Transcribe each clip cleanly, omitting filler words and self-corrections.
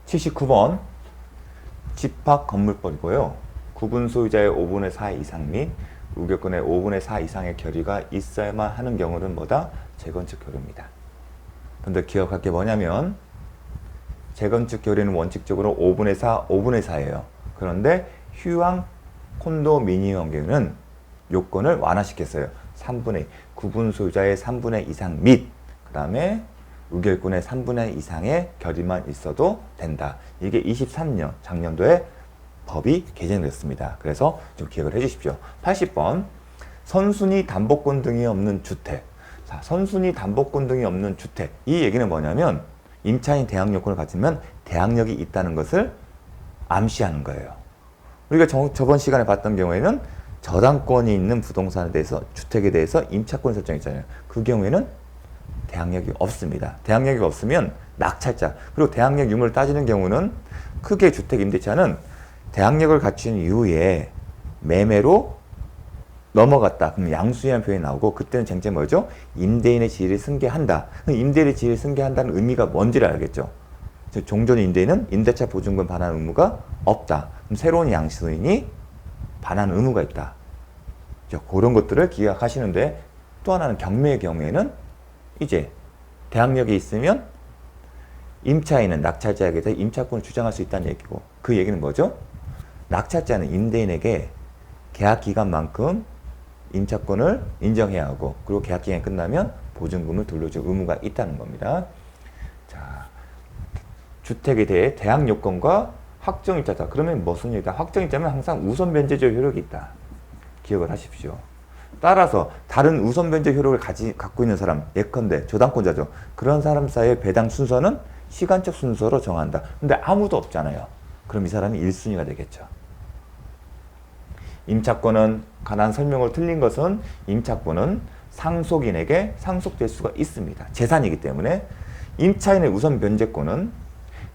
79번 집합 건물법이고요. 구분 소유자의 5분의 4 이상 및 우결권의 5분의 4 이상의 결의가 있어야만 하는 경우는 뭐다? 재건축 교류입니다. 근데 기억할 게 뭐냐면 재건축 교류는 원칙적으로 5분의 4, 5분의 4예요. 그런데 휴양 콘도미니엄 경우는 요건을 완화시켰어요. 3분의 9분 소유자의 3분의 이상 및 그 다음에 의결권의 3분의 이상의 결의만 있어도 된다. 이게 23년 작년도에 법이 개정됐습니다. 그래서 좀 기억을 해주십시오. 80번 선순위 담보권 등이 없는 주택. 자, 선순위 담보권 등이 없는 주택. 이 얘기는 뭐냐면 임차인 대항 요건을 갖추면 대항력이 있다는 것을 암시하는 거예요. 우리가 저번 시간에 봤던 경우에는 저당권이 있는 부동산에 대해서 주택에 대해서 임차권 설정했잖아요. 그 경우에는 대항력이 없습니다. 대항력이 없으면 낙찰자 그리고 대항력 유무를 따지는 경우는 크게 주택 임대차는 대항력을 갖춘 이후에 매매로 넘어갔다. 그럼 양수이라는 표현이 나오고 그때는 쟁점이 뭐죠? 임대인의 지위를 승계한다. 임대인의 지위를 승계한다는 의미가 뭔지를 알겠죠. 종전 임대인은 임대차 보증금 반환 의무가 없다. 그럼 새로운 양수인이 반환 의무가 있다. 그런 것들을 기억하시는데 또 하나는 경매의 경우에는 이제 대항력이 있으면 임차인은 낙찰자에게서 임차권을 주장할 수 있다는 얘기고 그 얘기는 뭐죠? 낙찰자는 임대인에게 계약 기간만큼 임차권을 인정해야 하고 그리고 계약 기간이 끝나면 보증금을 돌려줄 의무가 있다는 겁니다. 자, 주택에 대해 대항 요건과 확정일자다. 그러면 무슨 얘기다? 확정일자면 항상 우선 변제적 효력이 있다. 기억을 하십시오. 따라서 다른 우선 변제 효력을 갖고 있는 사람, 예컨대 저당권자죠. 그런 사람 사이의 배당 순서는 시간적 순서로 정한다. 근데 아무도 없잖아요. 그럼 이 사람이 1순위가 되겠죠. 임차권은 간한 설명을 틀린 것은 임차권은 상속인에게 상속될 수가 있습니다. 재산이기 때문에 임차인의 우선 변제권은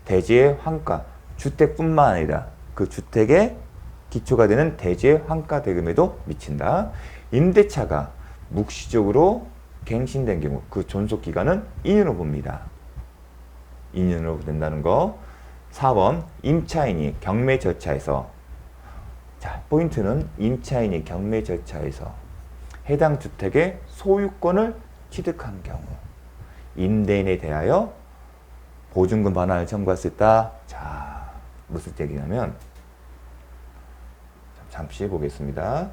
대지의 환가, 주택뿐만 아니라 그 주택의 기초가 되는 대지의 환가 대금에도 미친다. 임대차가 묵시적으로 갱신된 경우 그 존속기간은 2년으로 봅니다. 2년으로 된다는 거. 4번 임차인이 경매 절차에서 자 포인트는 임차인이 경매 절차에서 해당 주택의 소유권을 취득한 경우 임대인에 대하여 보증금 반환을 청구할 수 있다. 자 무슨 얘기냐면 잠시 보겠습니다.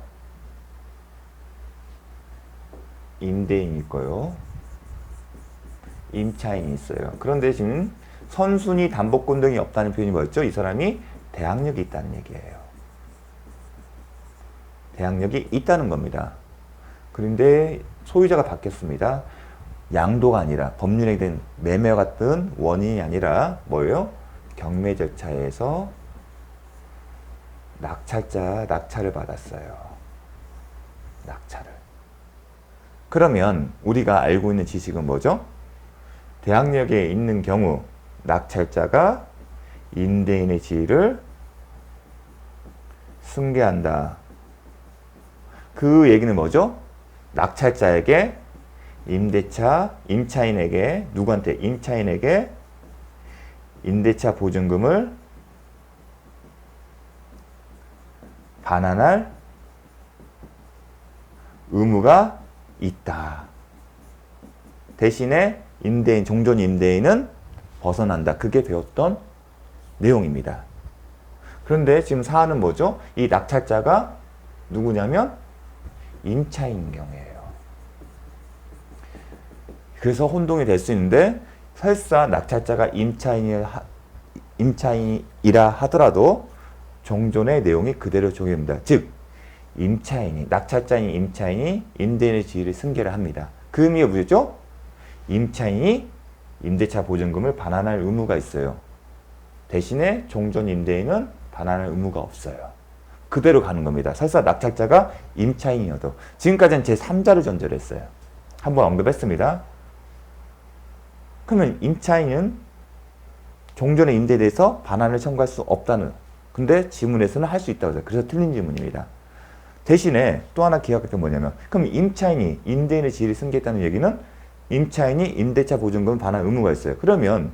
임대인이 있고요. 임차인이 있어요. 그런데 지금 선순위 담보권 등이 없다는 표현이 뭐였죠? 이 사람이 대항력이 있다는 얘기예요. 대항력이 있다는 겁니다. 그런데 소유자가 바뀌었습니다. 양도가 아니라 법률에 된 매매와 같은 원인이 아니라 뭐예요? 경매 절차에서 낙찰을 받았어요. 낙찰을. 그러면 우리가 알고 있는 지식은 뭐죠? 대항력에 있는 경우 낙찰자가 임대인의 지위를 승계한다. 그 얘기는 뭐죠? 낙찰자에게 임차인에게 누구한테? 임차인에게 임대차 보증금을 반환할 의무가 있다. 대신에 임대인, 종전 임대인은 벗어난다. 그게 배웠던 내용입니다. 그런데 지금 사안은 뭐죠? 이 낙찰자가 누구냐면 임차인인 경우예요. 그래서 혼동이 될 수 있는데 설사 낙찰자가 임차인이라 하더라도 종전의 내용이 그대로 적용됩니다. 즉 낙찰자인 임차인이 임대인의 지위를 승계를 합니다. 그 의미가 뭐죠? 임차인이 임대차 보증금을 반환할 의무가 있어요. 대신에 종전 임대인은 반환할 의무가 없어요. 그대로 가는 겁니다. 설사 낙찰자가 임차인이어도. 지금까지는 제3자를 전제로 했어요. 한번 언급했습니다. 그러면 임차인은 종전의 임대에 대해서 반환을 청구할 수 없다는, 근데 지문에서는 할 수 있다고 해요. 그래서 틀린 지문입니다. 대신에 또 하나 기억할 게 뭐냐면, 그럼 임차인이 임대인의 지위를 승계했다는 얘기는 임차인이 임대차 보증금 반환 의무가 있어요. 그러면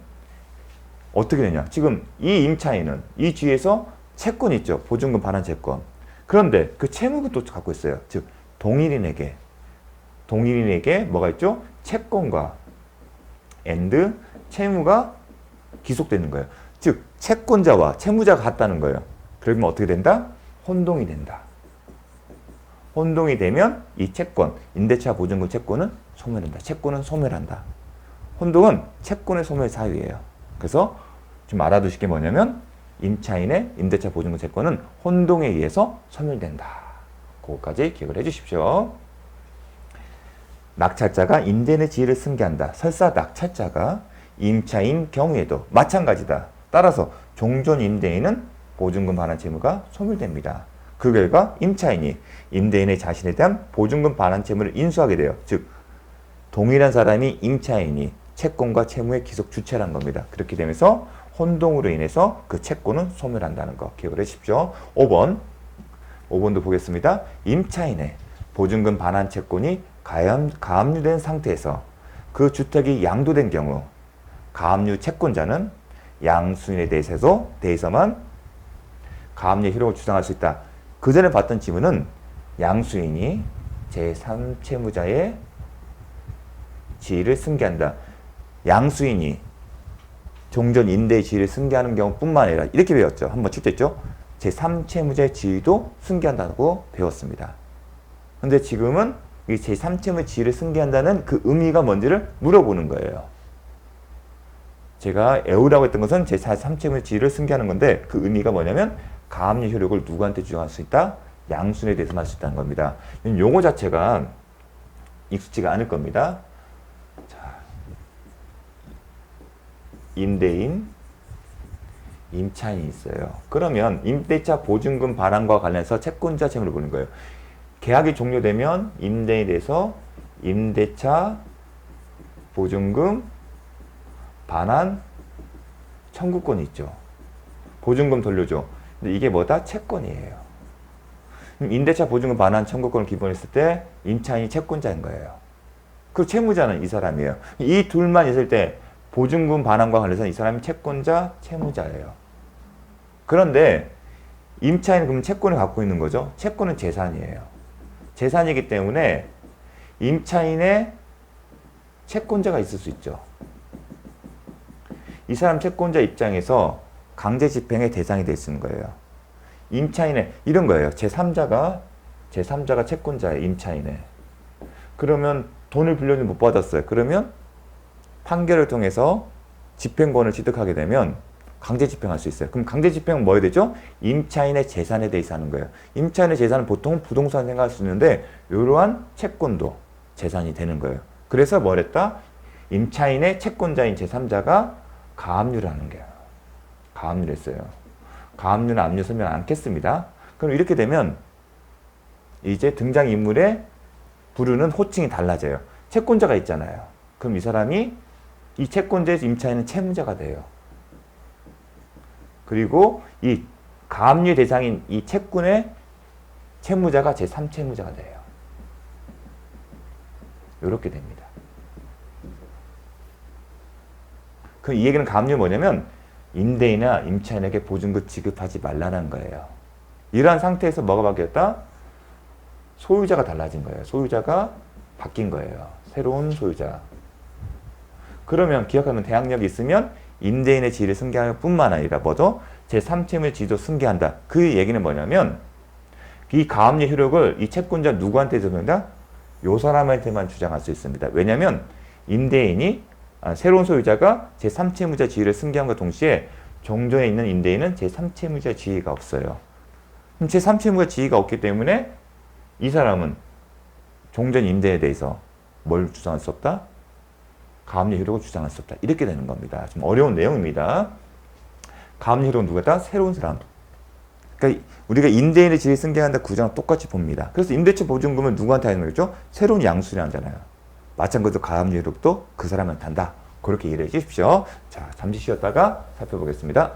어떻게 되냐? 지금 이 임차인은 이 주에서 채권 있죠. 보증금 반환 채권. 그런데 그 채무는 또 갖고 있어요. 즉 동일인에게 뭐가 있죠? 채권과 채무가 기속되는 거예요. 즉 채권자와 채무자가 같다는 거예요. 그러면 어떻게 된다? 혼동이 된다. 혼동이 되면 이 채권, 임대차 보증금 채권은 소멸한다. 채권은 소멸한다. 혼동은 채권의 소멸 사유예요. 그래서 좀 알아두실 게 뭐냐면 임차인의 임대차 보증금 채권은 혼동에 의해서 소멸된다. 그거까지 기억을 해 주십시오. 낙찰자가 임대인의 지위를 승계한다. 설사 낙찰자가 임차인 경우에도 마찬가지다. 따라서 종전 임대인은 보증금 반환 채무가 소멸됩니다. 그 결과 임차인이 임대인의 자신에 대한 보증금 반환 채무를 인수하게 돼요. 즉 동일한 사람이 임차인이 채권과 채무의 기속 주체라는 겁니다. 그렇게 되면서 혼동으로 인해서 그 채권은 소멸한다는 거 기억을 해주십시오. 5번도 보겠습니다. 임차인의 보증금 반환 채권이 가압류된 상태에서 그 주택이 양도된 경우 가압류 채권자는 양수인에 대해서만 가압류의 효력을 주장할 수 있다. 그 전에 봤던 지문은 양수인이 제3채무자의 지위를 승계한다. 양수인이 종전 임대의 지위를 승계하는 경우뿐만 아니라 이렇게 배웠죠. 한번 출제했죠. 제3채무자의 지위도 승계한다고 배웠습니다. 근데 지금은 이 제3채무의 지위를 승계한다는 그 의미가 뭔지를 물어보는 거예요. 제가 애우라고 했던 것은 제3채무의 지위를 승계하는 건데 그 의미가 뭐냐면 가압류 효력을 누구한테 주장할 수 있다? 양수인에 대해서만 할 수 있다는 겁니다. 용어 자체가 익숙지가 않을 겁니다. 자, 임대인, 임차인이 있어요. 그러면 임대차 보증금 반환과 관련해서 채권자 채무를 보는 거예요. 계약이 종료되면 임대인에 대해서 임대차 보증금 반환 청구권이 있죠. 보증금 돌려줘. 근데 이게 뭐다? 채권이에요. 임대차 보증금 반환 청구권을 기본했을 때 임차인이 채권자인 거예요. 그리고 채무자는 이 사람이에요. 이 둘만 있을 때 보증금 반환과 관련해서 이 사람이 채권자, 채무자예요. 그런데 임차인은 그럼 채권을 갖고 있는 거죠. 채권은 재산이에요. 재산이기 때문에 임차인의 채권자가 있을 수 있죠. 이 사람 채권자 입장에서 강제 집행의 대상이 될 수 있는 거예요. 임차인의 이런 거예요. 제3자가 채권자예요. 임차인의. 그러면 돈을 빌려는 못 받았어요. 그러면 판결을 통해서 집행권을 취득하게 되면 강제 집행할 수 있어요. 그럼 강제 집행은 뭐 해야 되죠? 임차인의 재산에 대해서 하는 거예요. 임차인의 재산은 보통 부동산 생각할 수 있는데 이러한 채권도 재산이 되는 거예요. 그래서 뭘 했다? 임차인의 채권자인 제3자가 가압류를 하는 거예요. 가압류를 했어요. 가압류는 압류 설명 않겠습니다. 그럼 이렇게 되면 이제 등장인물의 부르는 호칭이 달라져요. 채권자가 있잖아요. 그럼 이 사람이 이 채권자의 임차인은 채무자가 돼요. 그리고 이 가압류 대상인 이 채권의 채무자가 제3채무자가 돼요. 이렇게 됩니다. 그럼 이 얘기는 가압류 뭐냐면 임대인이나 임차인에게 보증금 지급하지 말라는 거예요. 이러한 상태에서 뭐가 바뀌었다? 소유자가 달라진 거예요. 소유자가 바뀐 거예요. 새로운 소유자. 그러면 기억하면 대항력이 있으면 임대인의 지위를 승계할 뿐만 아니라 뭐죠? 제3채무의 지위도 승계한다. 그 얘기는 뭐냐면 이 가압류 효력을 이 채권자 누구한테 주는다? 요 사람한테만 주장할 수 있습니다. 왜냐하면 임대인이 새로운 소유자가 제3채무자 지위를 승계함과 동시에 종전에 있는 임대인은 제3채무자 지위가 없어요. 그럼 제3채무자 지위가 없기 때문에 이 사람은 종전 임대에 대해서 뭘 주장할 수 없다? 가압류 효력을 주장할 수 없다. 이렇게 되는 겁니다. 좀 어려운 내용입니다. 가압류 효력은 누구다? 새로운 사람. 그러니까 우리가 임대인의 지위를 승계한다 구조랑 똑같이 봅니다. 그래서 임대차 보증금을 누구한테 하는 거죠? 새로운 양수인이 하잖아요. 마찬가지로 가압류 효력도 그 사람한테 한다. 그렇게 이해해 주십시오. 자, 잠시 쉬었다가 살펴보겠습니다.